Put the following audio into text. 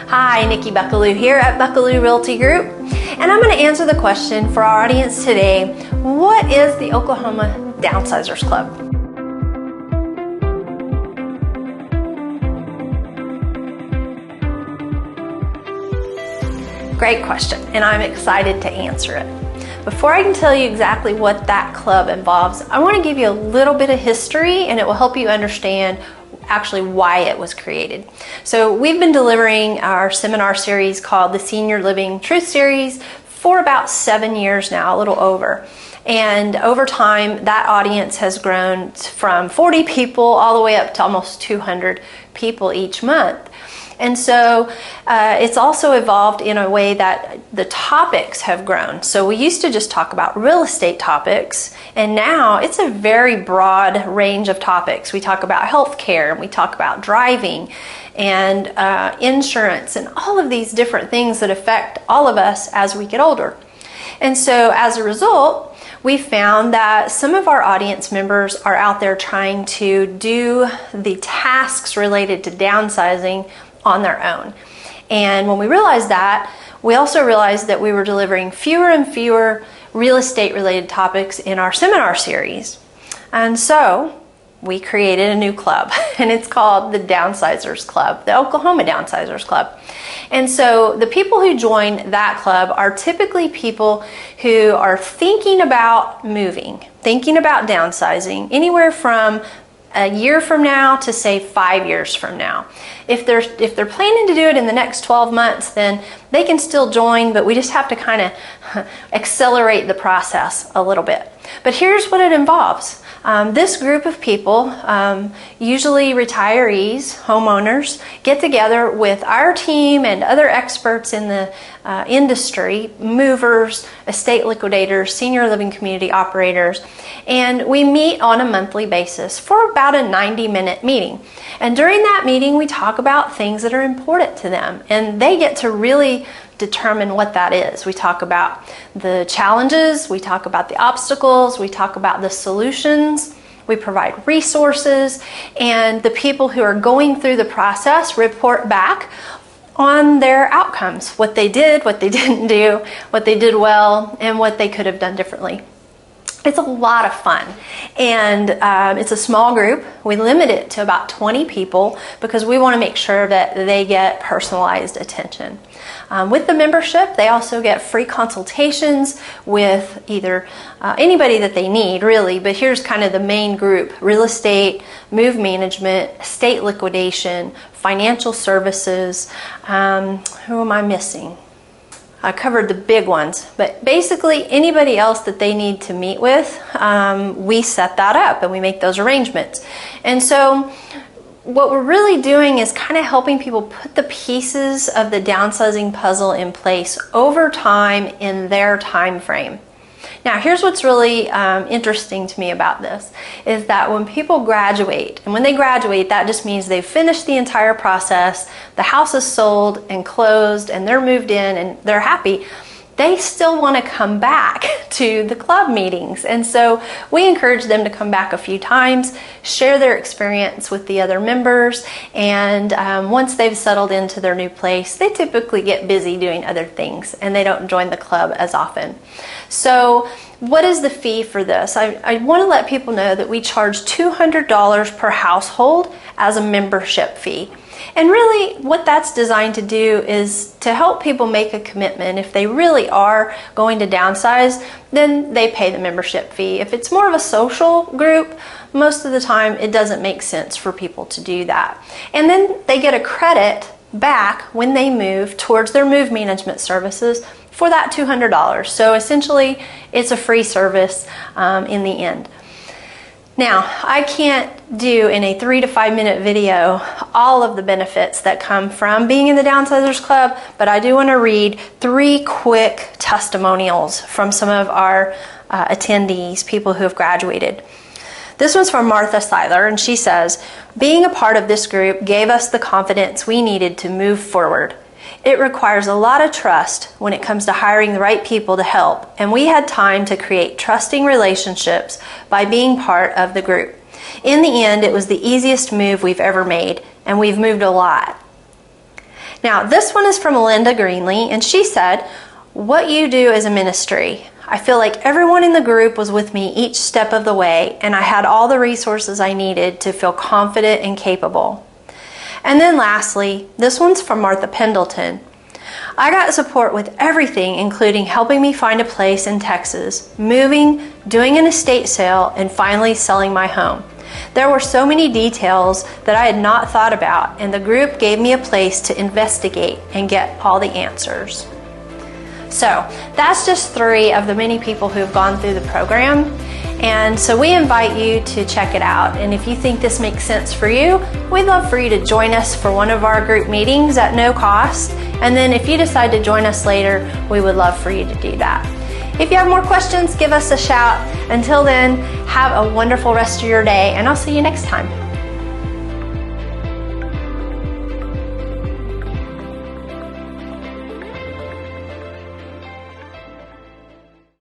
Hi, Nikki Buckelew here at Buckelew Realty Group, and I'm going to answer the question for our audience today: what is the Oklahoma Downsizers Club? Great question, and I'm excited to answer it. Before I can tell you exactly what that club involves, I want to give you a little bit of history, and it will help you understand actually why it was created. So we've been delivering our seminar series called the Senior Living Truth Series for about 7 years now, a little over. And over time, that audience has grown from 40 people all the way up to almost 200 people each month. And so it's also evolved in a way that the topics have grown. So we used to just talk about real estate topics, and now it's a very broad range of topics. We talk about healthcare, and we talk about driving and insurance, and all of these different things that affect all of us as we get older. And so as a result, we found that some of our audience members are out there trying to do the tasks related to downsizing on their own. And when we realized that, we also realized that we were delivering fewer and fewer real estate related topics in our seminar series. And so we created a new club, and it's called the Downsizers Club, the Oklahoma Downsizers Club. And so the people who join that club are typically people who are thinking about moving, thinking about downsizing, anywhere from a year from now to say 5 years from now. If they're planning to do it in the next 12 months, then they can still join, but we just have to kind of accelerate the process a little bit. But here's what it involves. This group of people, usually retirees, homeowners, get together with our team and other experts in the industry, movers, estate liquidators, senior living community operators, and we meet on a monthly basis for about a 90-minute meeting. And during that meeting, we talk about things that are important to them, and they get to really determine what that is. We talk about the challenges, we talk about the obstacles, we talk about the solutions, we provide resources, and the people who are going through the process report back on their outcomes, what they did, what they didn't do, what they did well, and what they could have done differently. It's a lot of fun, and it's a small group. We limit it to about 20 people because we want to make sure that they get personalized attention. With the membership, they also get free consultations with either anybody that they need, really, but here's kind of the main group: real estate, move management, estate liquidation, financial services. Who am I missing? I covered the big ones, but basically anybody else that they need to meet with, we set that up and we make those arrangements. And so what we're really doing is kind of helping people put the pieces of the downsizing puzzle in place over time in their time frame. Now, here's what's really interesting to me about this, is that when people graduate, and when they graduate, that just means they've finished the entire process, the house is sold and closed, and they're moved in and they're happy, they still want to come back to the club meetings. And so we encourage them to come back a few times, share their experience with the other members, and once they've settled into their new place, they typically get busy doing other things and they don't join the club as often. So what is the fee for this? I want to let people know that we charge $200 per household as a membership fee. And really what that's designed to do is to help people make a commitment. If they really are going to downsize, then they pay the membership fee. If it's more of a social group, most of the time it doesn't make sense for people to do that. And then they get a credit back when they move towards their move management services for that $200. So essentially it's a free service in the end. Now, I can't do in a 3 to 5 minute video all of the benefits that come from being in the Downsizers Club, but I do want to read 3 quick testimonials from some of our attendees, people who have graduated. This one's from Martha Seiler, and she says, "Being a part of this group gave us the confidence we needed to move forward. It requires a lot of trust when it comes to hiring the right people to help, and we had time to create trusting relationships by being part of the group. In the end, it was the easiest move we've ever made, and we've moved a lot." Now, this one is from Linda Greenlee, and she said, "What you do is a ministry. I feel like everyone in the group was with me each step of the way, and I had all the resources I needed to feel confident and capable." And then lastly, this one's from Martha Pendleton. "I got support with everything, including helping me find a place in Texas, moving, doing an estate sale, and finally selling my home. There were so many details that I had not thought about, and the group gave me a place to investigate and get all the answers." So that's just 3 of the many people who have gone through the program. And so we invite you to check it out. And if you think this makes sense for you, we'd love for you to join us for one of our group meetings at no cost. And then if you decide to join us later, we would love for you to do that. If you have more questions, give us a shout. Until then, have a wonderful rest of your day, and I'll see you next time.